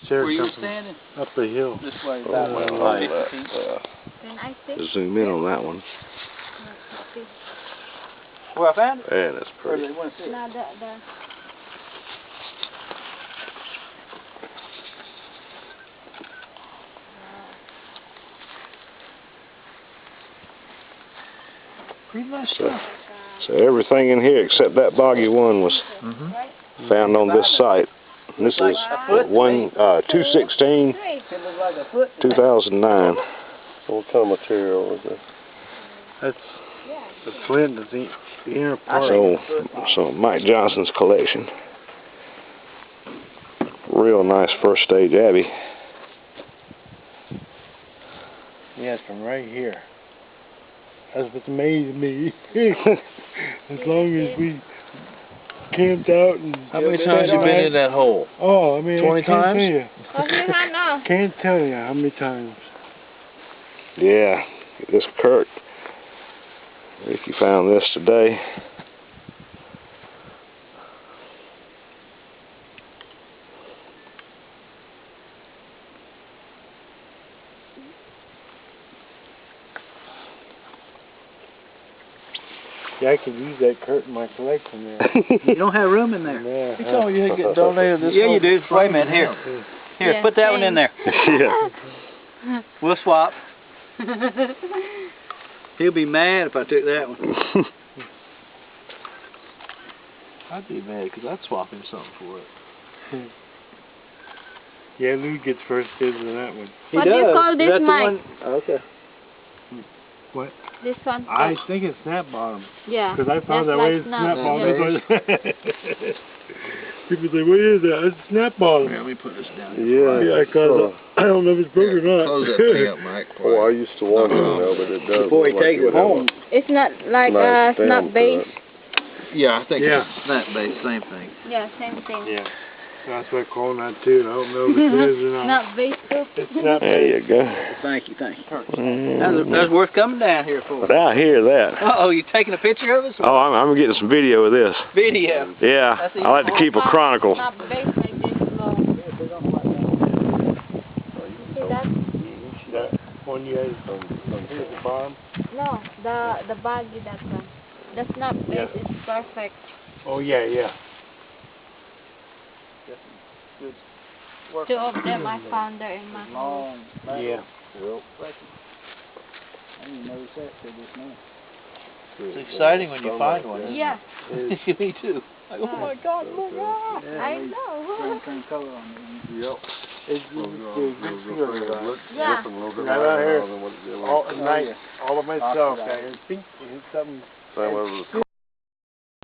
Where you standing? Up the hill. This way, about 50 feet. Then I think. Zoom in on that one. Where I found it? Man, that's Or pretty. they want to see it? No, the. Pretty nice stuff. So everything in here except that boggy one was found on this site. And this is 2/16, It looks like a foot. 2009. What kind of material is it? That's the flint is the inner part. So Mike Johnson's collection. Real nice first stage Abbey. Yeah, it's from right here. That's what's amazing me. As long as we camped out and... How many times you been in that hole? Oh, I mean, 20 I can't times? tell you. No. Can't tell you how many times. Yeah, this Kurt. Ricky found this today. Yeah, I could use that Kurt in my collection there. You don't have room in there. Yeah. You told me you get donated this. Yeah, you do. Wait a minute. Here. Here, Yeah, put that one in there. Yeah. We'll swap. He'll be mad if I took that one. I'd be mad because I'd swap him something for it. Yeah, Lou gets first dibs on that one. What do you call this, Mike? Okay. What? This one. I think it's snap bottom. Yeah. Because I found That's that way like it's snap snap, bottom. yeah. People say, what is that? It's snap bottom. Here, let me put this down. Yeah, because I don't know if it's broken or not. Close that thing up, Mike. Oh, I used to wonder, but it does. Before he takes it home. It's not like Nice snap stem to base. Yeah, I think Yeah. it's snap base, same thing. Yeah, same thing. Yeah. That's what I'm calling that too. I don't know if it is or not. Snap base too. It's snap There you go. Thank you, thank you. Mm. That's worth coming down here for. But I hear that. Uh-oh, you taking a picture of us? Oh, I'm getting some video of this. Video. Yeah, I like to keep a chronicle. Snap base like this low. See that? That one you had from here at the bottom? No, the baggy that one. The snap base is perfect. Oh, yeah, yeah. Two of them I found there in my home. Yeah. It's exciting when you find one. Yeah. Me too. Like, oh my God, look at that. I know. Yep. It's Yeah. Right out here, all at night, all of myself, I think it's something.